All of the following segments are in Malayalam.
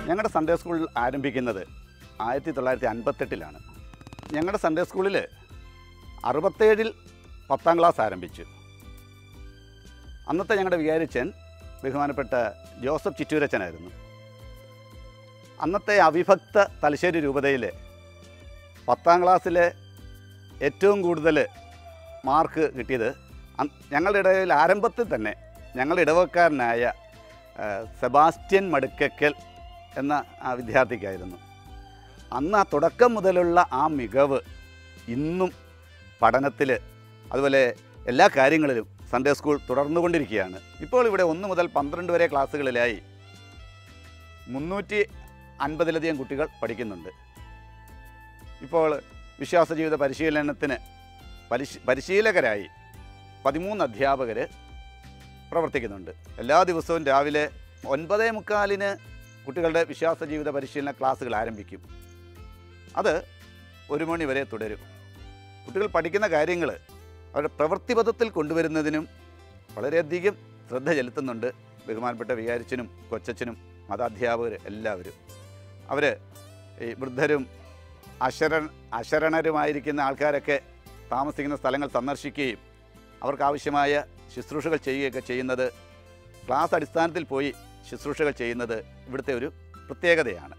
ഞങ്ങളുടെ സൺഡേ സ്കൂൾ ആരംഭിക്കുന്നത് 1958 ഞങ്ങളുടെ സൺഡേ സ്കൂളിൽ 67 10ാം ക്ലാസ് ആരംഭിച്ചു. അന്നത്തെ ഞങ്ങളുടെ വികാരിച്ചൻ ബഹുമാനപ്പെട്ട ജോസഫ് ചിറ്റൂരച്ചനായിരുന്നു. അന്നത്തെ അവിഭക്ത തലശ്ശേരി രൂപതയിൽ 10ാം ക്ലാസ്സിൽ ഏറ്റവും കൂടുതൽ മാർക്ക് കിട്ടിയത് ഞങ്ങളുടെ ഇടയിൽ ആരംഭത്തിൽ തന്നെ ഞങ്ങളുടെ ഇടവക്കാരനായ സെബാസ്റ്റ്യൻ മടുക്കക്കൽ എന്ന ആ വിദ്യാർത്ഥിക്കായിരുന്നു. അന്ന് ആ തുടക്കം മുതലുള്ള ആ മികവ് ഇന്നും പഠനത്തിൽ അതുപോലെ എല്ലാ കാര്യങ്ങളിലും സൺഡേ സ്കൂൾ തുടർന്നുകൊണ്ടിരിക്കുകയാണ്. ഇപ്പോൾ ഇവിടെ 1 മുതൽ 12 വരെ ക്ലാസ്സുകളിലായി 350-ലധികം കുട്ടികൾ പഠിക്കുന്നുണ്ട്. ഇപ്പോൾ വിശ്വാസ ജീവിത പരിശീലനത്തിന് പരിശീലകരായി 13 അധ്യാപകർ പ്രവർത്തിക്കുന്നുണ്ട്. എല്ലാ ദിവസവും രാവിലെ 9:45 കുട്ടികളുടെ വിശ്വാസ ജീവിത പരിശീലന ക്ലാസ്സുകൾ ആരംഭിക്കും. അത് 1 മണി വരെ തുടരും. കുട്ടികൾ പഠിക്കുന്ന കാര്യങ്ങൾ അവരുടെ പ്രവൃത്തിപഥത്തിൽ കൊണ്ടുവരുന്നതിനും വളരെയധികം ശ്രദ്ധ ചെലുത്തുന്നുണ്ട് ബഹുമാനപ്പെട്ട വികാരിച്ചനും കൊച്ചച്ചനും മതാധ്യാപകർ എല്ലാവരും. അവർ ഈ വൃദ്ധരും അശരണരുമായിരിക്കുന്ന ആൾക്കാരൊക്കെ താമസിക്കുന്ന സ്ഥലങ്ങൾ സന്ദർശിക്കുകയും അവർക്കാവശ്യമായ ശുശ്രൂഷകൾ ചെയ്യുകയൊക്കെ ചെയ്യുന്നത്, ക്ലാസ് അടിസ്ഥാനത്തിൽ പോയി ശുശ്രൂഷകൾ ചെയ്യുന്നത് ഇവിടുത്തെ ഒരു പ്രത്യേകതയാണ്.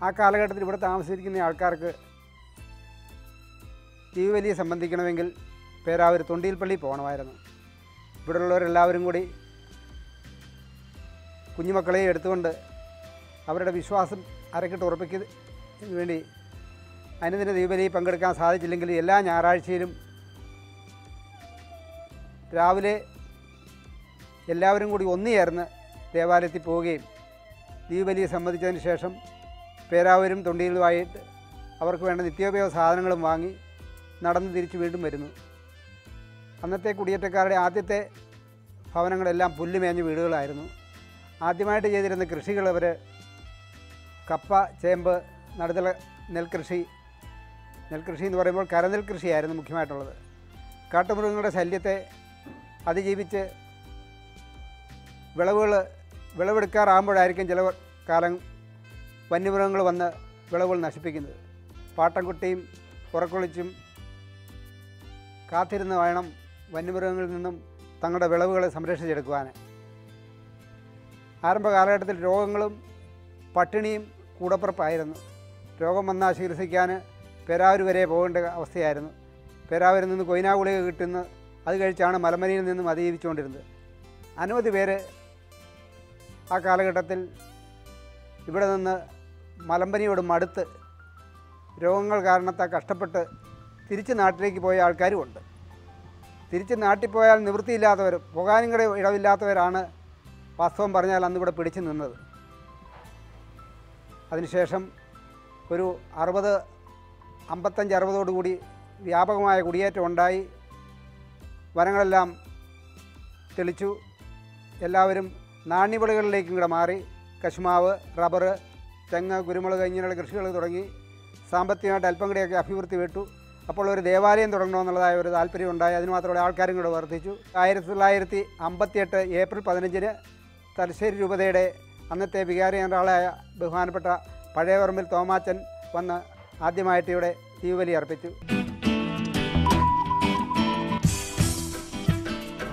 ആ കാലഘട്ടത്തിൽ ഇവിടെ താമസിച്ചിരിക്കുന്ന ആൾക്കാർക്ക് ദീപവലിയെ സംബന്ധിക്കണമെങ്കിൽ പേരാവൂർ തൊണ്ടിയിൽപ്പള്ളി പോകണമായിരുന്നു. ഇവിടെയുള്ളവരെല്ലാവരും കൂടി കുഞ്ഞുമക്കളെ എടുത്തുകൊണ്ട് അവരുടെ വിശ്വാസം അരക്കിട്ട് ഉറപ്പിക്കുന്നതിന് വേണ്ടി അനുദിന ദീപവലിയിൽ പങ്കെടുക്കാൻ സാധിച്ചില്ലെങ്കിൽ എല്ലാ ഞായറാഴ്ചയിലും രാവിലെ എല്ലാവരും കൂടി ഒന്നുചേർന്ന് ദേവാലയത്തിൽ പോവുകയും ദീപവലിയെ സംബന്ധിച്ചതിന് ശേഷം പേരാവൂരും തൊണ്ടിയിലുമായിട്ട് അവർക്ക് വേണ്ട നിത്യോപയോഗ സാധനങ്ങളും വാങ്ങി നടന്ന് തിരിച്ച് വീണ്ടും വരുന്നു. അന്നത്തെ കുടിയേറ്റക്കാരുടെ ആദ്യത്തെ ഭവനങ്ങളെല്ലാം പുല്ലുമേഞ്ഞ വീടുകളായിരുന്നു. ആദ്യമായിട്ട് ചെയ്തിരുന്ന കൃഷികൾ അവർ കപ്പ, ചേമ്പ്, നടുതല നെൽകൃഷി എന്ന് പറയുമ്പോൾ കരനെൽ കൃഷിയായിരുന്നു മുഖ്യമായിട്ടുള്ളത്. കാട്ടുമൃഗങ്ങളുടെ ശല്യത്തെ അതിജീവിച്ച് വിളവെടുക്കാറാകുമ്പോഴായിരിക്കും ചില കാലം വന്യമൃഗങ്ങൾ വന്ന് വിളവുകൾ നശിപ്പിക്കുന്നത്. പാട്ടംകുട്ടിയും ഉറക്കൊളിച്ചും കാത്തിരുന്ന് വേണം വന്യമൃഗങ്ങളിൽ നിന്നും തങ്ങളുടെ വിളവുകളെ സംരക്ഷിച്ചെടുക്കുവാൻ. ആരംഭ കാലഘട്ടത്തിൽ രോഗങ്ങളും പട്ടിണിയും കൂടപ്പുറപ്പായിരുന്നു. രോഗം വന്നാൽ ചികിത്സിക്കാൻ പേരാവൂർ വരെ പോകേണ്ട അവസ്ഥയായിരുന്നു. പേരാവൂരിൽ നിന്ന് കൊയിനാ ഗുളിക കിട്ടുന്ന അത് കഴിച്ചാണ് മലമലയിൽ നിന്നും അതിജീവിച്ചുകൊണ്ടിരുന്നത്. അനവധി പേര് ആ കാലഘട്ടത്തിൽ ഇവിടെ നിന്ന് മലമ്പനിയോട് മടുത്ത് രോഗങ്ങൾ കാരണത്താൽ കഷ്ടപ്പെട്ട് തിരിച്ച് നാട്ടിലേക്ക് പോയ ആൾക്കാരുമുണ്ട്. തിരിച്ച് നാട്ടിൽ പോയാൽ നിവൃത്തിയില്ലാത്തവർ, പോകാനും കൂടെ ഇടവില്ലാത്തവരാണ് വാസ്തവം പറഞ്ഞാൽ അന്നിവിടെ പിടിച്ചു നിന്നത്. അതിനുശേഷം ഒരു 55-60 കൂടി വ്യാപകമായ കുടിയേറ്റം ഉണ്ടായി. വനങ്ങളെല്ലാം തെളിച്ചു. എല്ലാവരും നാണ്യവിളകളിലേക്കും കൂടെ മാറി. കശുമാവ്, റബ്ബർ, തെങ്ങ്, കുരുമുളക് ഇങ്ങനെയുള്ള കൃഷികൾ തുടങ്ങി സാമ്പത്തികമായിട്ട് അല്പം കൂടെയൊക്കെ അഭിവൃദ്ധി വിട്ടു. അപ്പോൾ ഒരു ദേവാലയം തുടങ്ങണമെന്നുള്ളതായ ഒരു താല്പര്യം ഉണ്ടായി. അതിന് മാത്രമേ ആൾക്കാരും കൂടെ വർദ്ധിച്ചു. 1958 ഏപ്രിൽ 15 തലശ്ശേരി രൂപതയുടെ അന്നത്തെ വികാരി ജനറലായ ബഹുമാനപ്പെട്ട പഴയപറമ്പിൽ തോമാച്ചൻ വന്ന് ആദ്യമായിട്ട് ഇവിടെ ദീപവലി അർപ്പിച്ചു.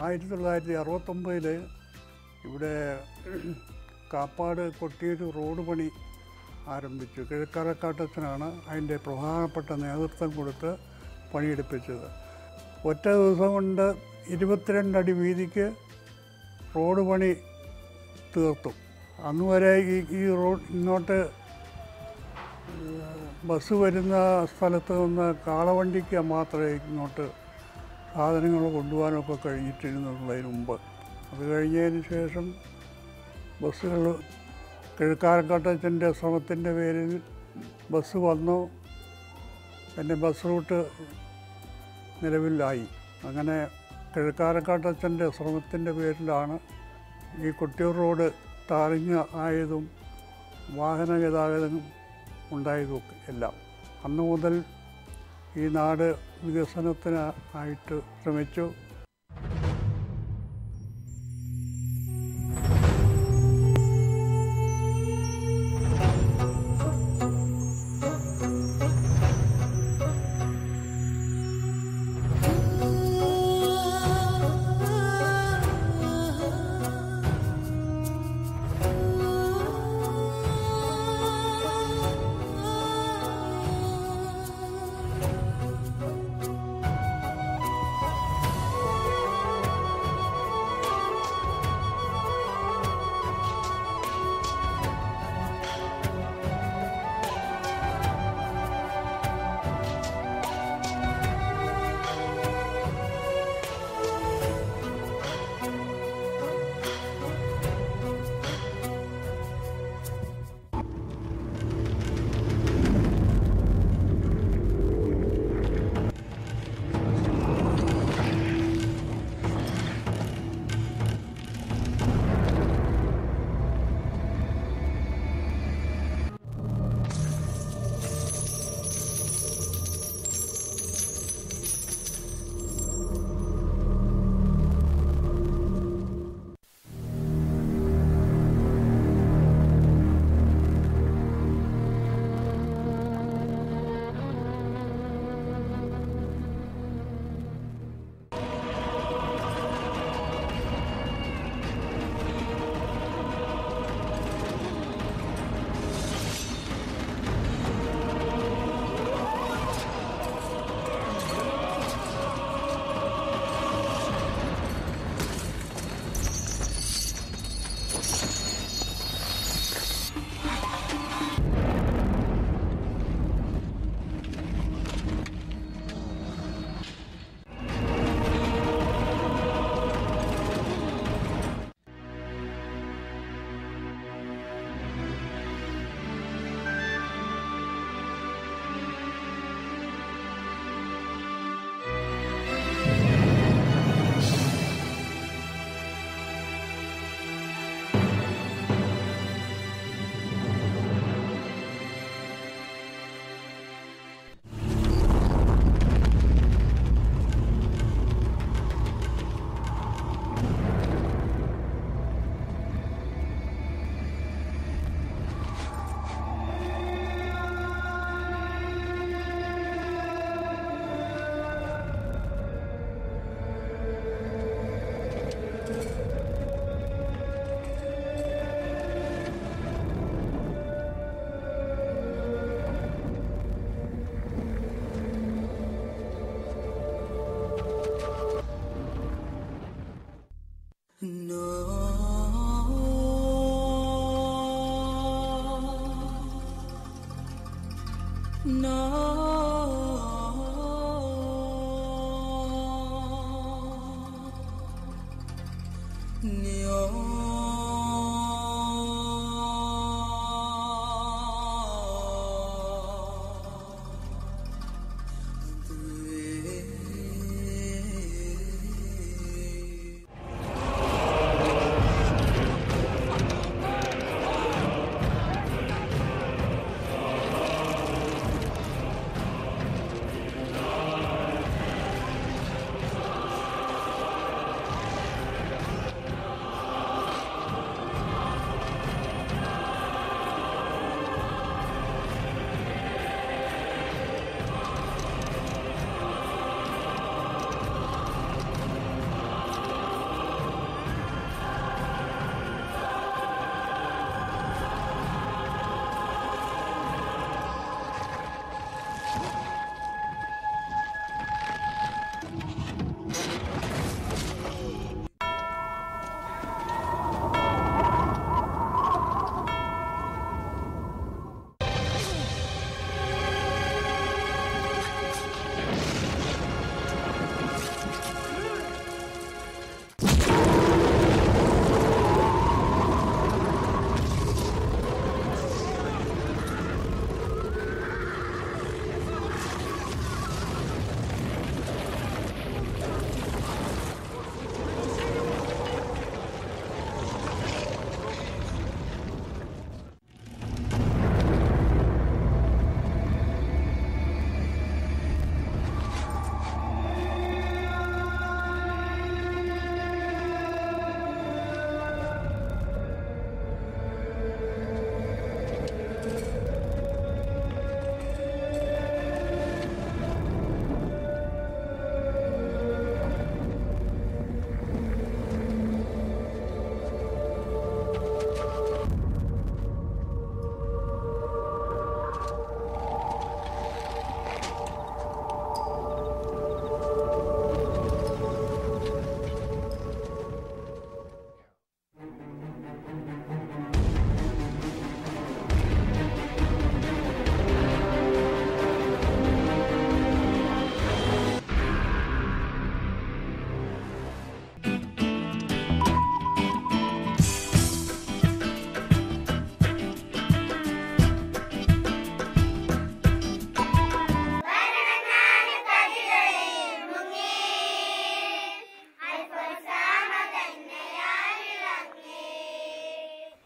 1969 ഇവിടെ കാപ്പാട് കൊട്ടിയൂർ റോഡ് പണി ആരംഭിച്ചു. കിഴക്കറക്കാട്ടച്ചനാണ് അതിൻ്റെ പ്രധാനപ്പെട്ട നേതൃത്വം കൊടുത്ത് പണിയെടുപ്പിച്ചത്. ഒറ്റ ദിവസം കൊണ്ട് 22 അടി വീതിക്ക് റോഡ് പണി തീർത്തു. അന്ന് വരെ ഈ റോഡ് ഇങ്ങോട്ട് ബസ് വരുന്ന സ്ഥലത്ത് നിന്ന് കാളവണ്ടിക്ക് മാത്രമേ ഇങ്ങോട്ട് സാധനങ്ങൾ കൊണ്ടുപോകാനൊക്കെ കഴിഞ്ഞിട്ടിരുന്നുള്ളതിന് മുമ്പ്. അത് കഴിഞ്ഞതിന് ശേഷം ബസ്സുകൾ കിഴക്കാരക്കാട്ടച്ചൻ്റെ ശ്രമത്തിൻ്റെ പേരിൽ ബസ് വന്നു. പിന്നെ ബസ് റൂട്ട് നിലവിലായി. അങ്ങനെ കിഴക്കാരക്കാട്ടച്ചൻ്റെ ശ്രമത്തിൻ്റെ പേരിലാണ് ഈ കൊട്ടിയൂർ റോഡ് ടാറിങ് ആയതും വാഹന ഗതാഗതം ഉണ്ടായതും എല്ലാം. അന്ന് മുതൽ ഈ നാട് വികസനത്തിനായിട്ട് ശ്രമിച്ചു.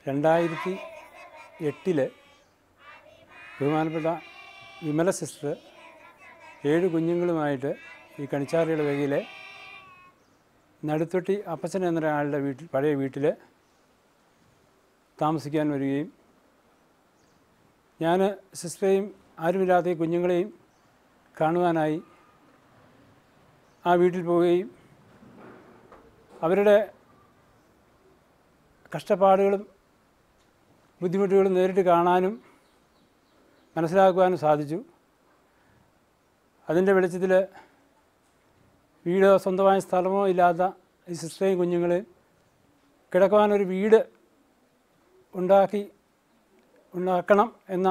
2008 ബഹുമാനപ്പെട്ട വിമല സിസ്റ്റർ 7 കുഞ്ഞുങ്ങളുമായിട്ട് ഈ കണിച്ചാറിയുടെ വകയിലെ നടുത്തൊട്ടി അപ്പച്ചൻ എന്നൊരാളുടെ പഴയ വീട്ടിൽ താമസിക്കാൻ വരികയും ഞാൻ സിസ്റ്ററെയും ആരുമില്ലാത്ത കുഞ്ഞുങ്ങളെയും കാണുവാനായി ആ വീട്ടിൽ പോവുകയും അവരുടെ കഷ്ടപ്പാടുകളും ബുദ്ധിമുട്ടുകളും നേരിട്ട് കാണാനും മനസ്സിലാക്കുവാനും സാധിച്ചു. അതിൻ്റെ വെളിച്ചത്തിൽ വീടോ സ്വന്തമായ സ്ഥലമോ ഇല്ലാത്ത ഈ സിസ്റ്ററേയും കുഞ്ഞുങ്ങളെയും കിടക്കുവാനൊരു വീട് ഉണ്ടാക്കണം എന്ന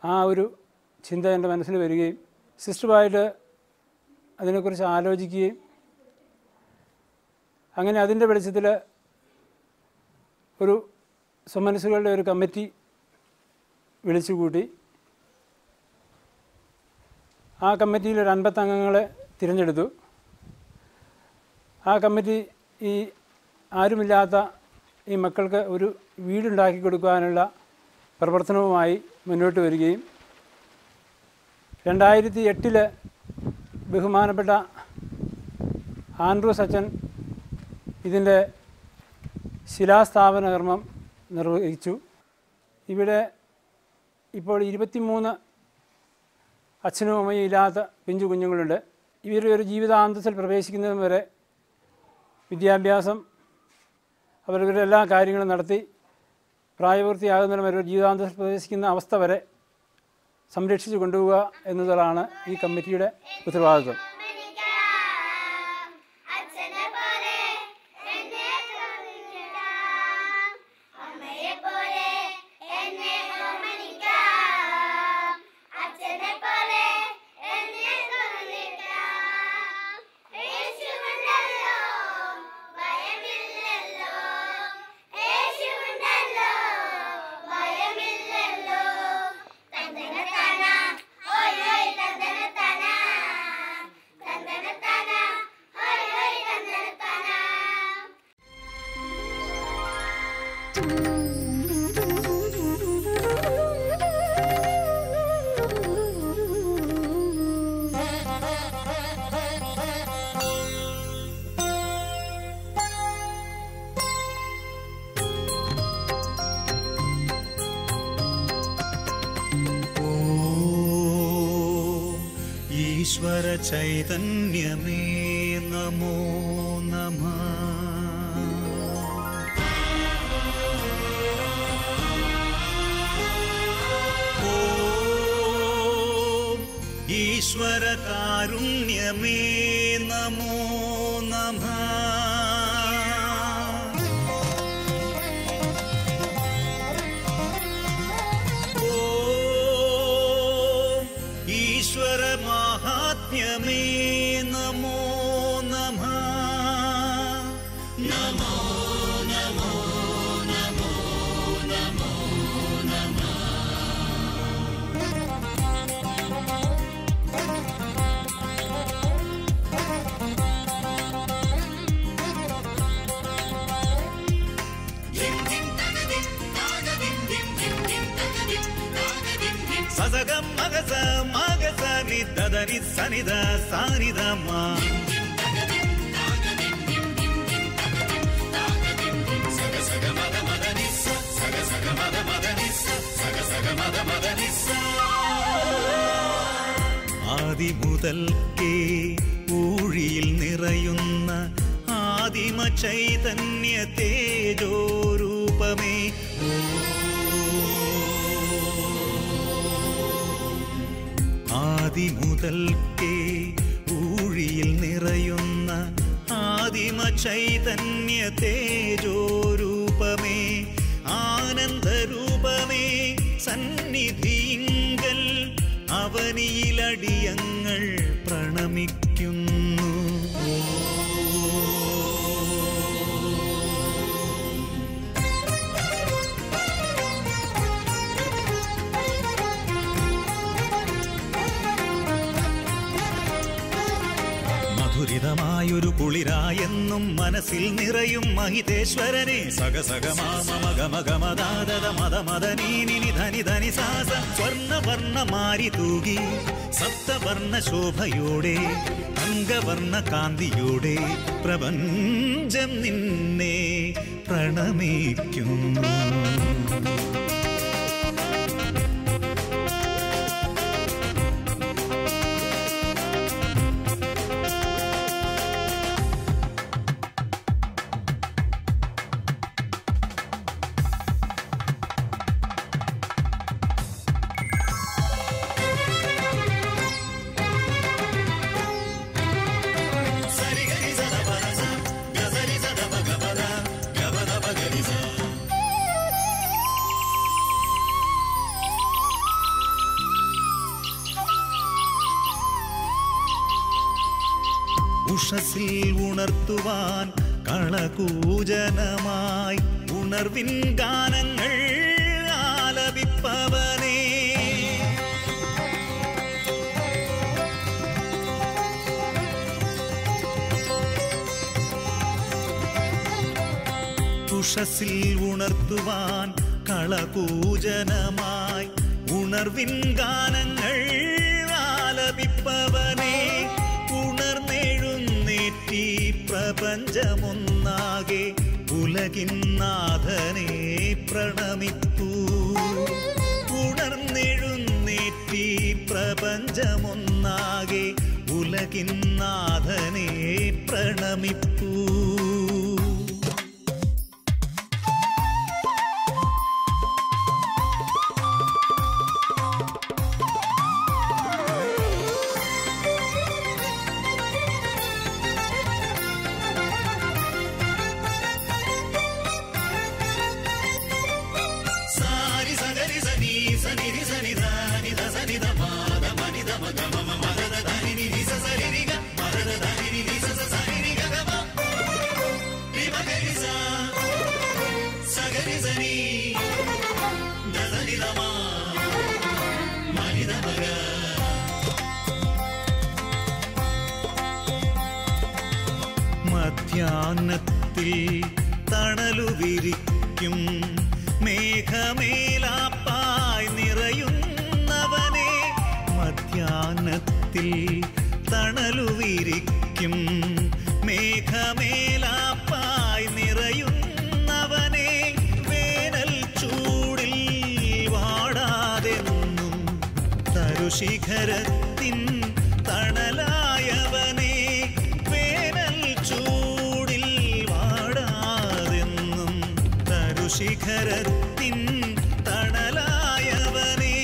ആ ഒരു ചിന്ത എൻ്റെ മനസ്സിൽ വരികയും സിസ്റ്ററുമായിട്ട് അതിനെക്കുറിച്ച് ആലോചിക്കുകയും അങ്ങനെ അതിൻ്റെ വെളിച്ചത്തിൽ ഒരു സ്വമനസ്സുകളുടെ ഒരു കമ്മിറ്റി വിളിച്ചുകൂട്ടി. ആ കമ്മിറ്റിയിൽ ഒരു 50 അംഗങ്ങളെ തിരഞ്ഞെടുത്തു. ആ കമ്മിറ്റി ഈ ആരുമില്ലാത്ത ഈ മക്കൾക്ക് ഒരു വീടുണ്ടാക്കി കൊടുക്കുവാനുള്ള പ്രവർത്തനവുമായി മുന്നോട്ട് വരികയും 2008 ബഹുമാനപ്പെട്ട ആൻഡ്രൂസ് അച്ഛൻ ഇതിൻ്റെ ശിലാസ്ഥാപന കർമ്മം നിർവഹിച്ചു. ഇവിടെ ഇപ്പോൾ 23 അച്ഛനും അമ്മയും ഇല്ലാത്ത പിഞ്ചു കുഞ്ഞുങ്ങളുണ്ട്. ഇവരുടെ ഒരു ജീവിതാന്തത്തിൽ പ്രവേശിക്കുന്നതും വരെ വിദ്യാഭ്യാസം അവരുടെ എല്ലാ കാര്യങ്ങളും നടത്തി പ്രായപൂർത്തിയാകുന്നതിനും വരെ ജീവിതാന്തത്തിൽ പ്രവേശിക്കുന്ന അവസ്ഥ വരെ സംരക്ഷിച്ചു കൊണ്ടുപോവുക എന്നതാണ് ഈ കമ്മിറ്റിയുടെ ഉത്തരവാദിത്വം. ഈശ്വര ചൈതന്യമേ നമോ നമഃ. ഓം ഈശ്വര കാരുണ്യമേ നമോ നമഃ. ഈശ്വര മാഹാത്മ്യമേ നമോ നമഃ. നമോ നമോ നമോ നമോ നമഃ. സസഗം മഗസ മഗസ നിദദനി സനിദ സാനിദമ. ആദി മുതൽക്കേ ഊഴിയിൽ നിറയുന്ന ആദിമ ചൈതന്യ തേജോരൂപമേ. ആദി മുതൽക്കേ ഊഴിയിൽ നിറയുന്ന ആദിമ ചൈതന്യ തേജോരൂപമേ. ആനന്ദരൂപമേ സന്നിധിയിങ്കൽ അവനിയിലടിയങ്ങൾ പ്രണമിക്കുന്നു. മധുരിതമായൊരു കുളിരായെന്നും മനസ്സിൽ നിറയും മഹിതേശ്വരനെ. സഗസഗമാമഗമഗമദാദ മദമദനീനി ധനി ധനി സാസ. സ്വർണവർണ്ണ മാരി തൂകി സപ്തവർണ്ണ ശോഭയോടെ അംഗവർണ്ണ കാന്തിയോടെ പ്രപഞ്ചം നിന്നെ പ്രണമിക്കുന്നു. ഉഷസിൽ ഉണർത്തുവാൻ കളകൂജനമായി ഉണർവിൻ ഗാനങ്ങൾ ആലപിപ്പവനേ. ഉഷസിൽ ഉണർത്തുവാൻ കളകൂജനമായി ഉണർവിൻ ഗാനങ്ങൾ ആലപിപ്പവനേ. ഉണർന്നെഴുന്നേറ്റി പ്രപഞ്ചമൊന്നാകെ ഉലകിൻ നാഥനെ പ്രണമിപ്പൂ. ഉണർന്നെഴുന്നേറ്റി പ്രപഞ്ചമൊന്നാകെ ഉലകിൻ നാഥനെ പ്രണമിപ്പൂ. മധ്യാഹ്നത്തിൽ തണലു വിരിക്കുന്ന വിരിക്കും മേഘമേലാപ്പായി നിറയുന്നവനെ മധ്യാഹ്നത്തിൽ തണലു വിരിക്കും മേഘമേലാപ്പായി നിറയുന്നവനെ വേനൽ ചൂടിൽ വാടാതെന്നും തരുശിഖരത്തിൻ തണലായവനെ വേനൽ ചൂടിൽ വാടാതെന്നും തരുശിഖരത്തിൻ തണലായവനെ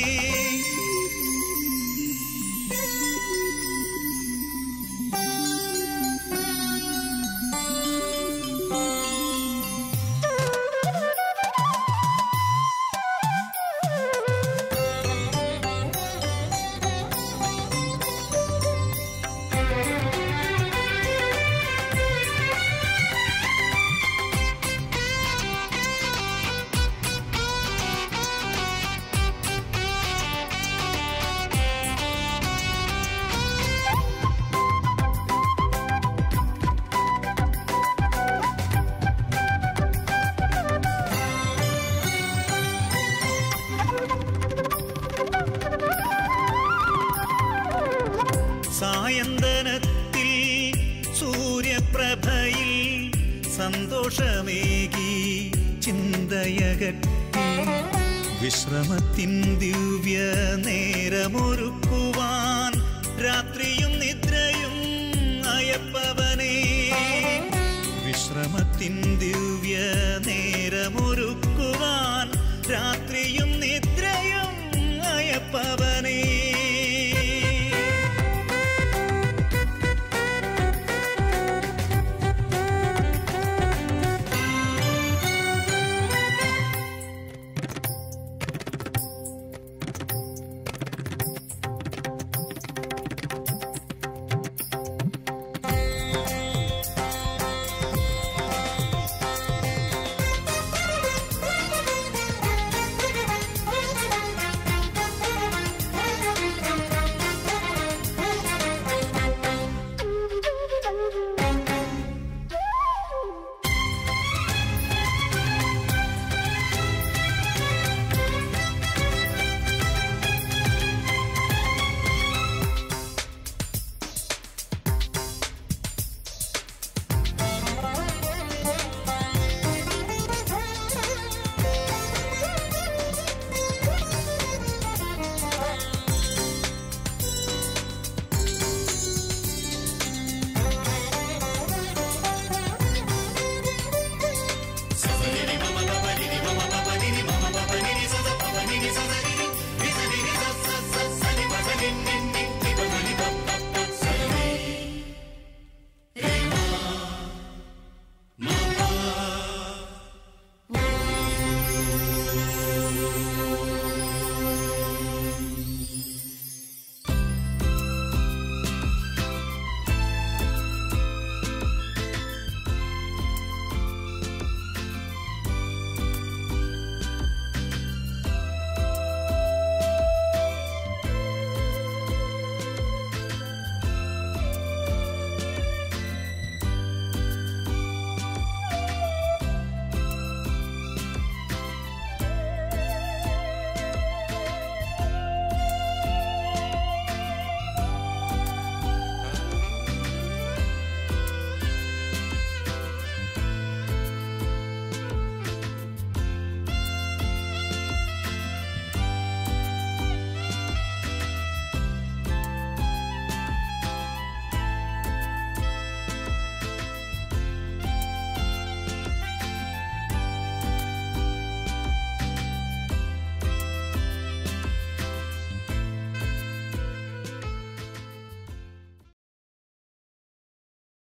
സായന്തനത്തിൽ സൂര്യപ്രഭയിൽ സന്തോഷമേകി ചിന്തയകറ്റി വിശ്രമത്തിൻ ദിവ്യ നേരമൊരുക്കുവാൻ രാത്രിയും നിദ്രയും അയപ്പവനേ വിശ്രമത്തിൻ ദിവ്യ നേരമൊരുക്കുവാൻ രാത്രിയും നിദ്രയും അയപ്പവനേ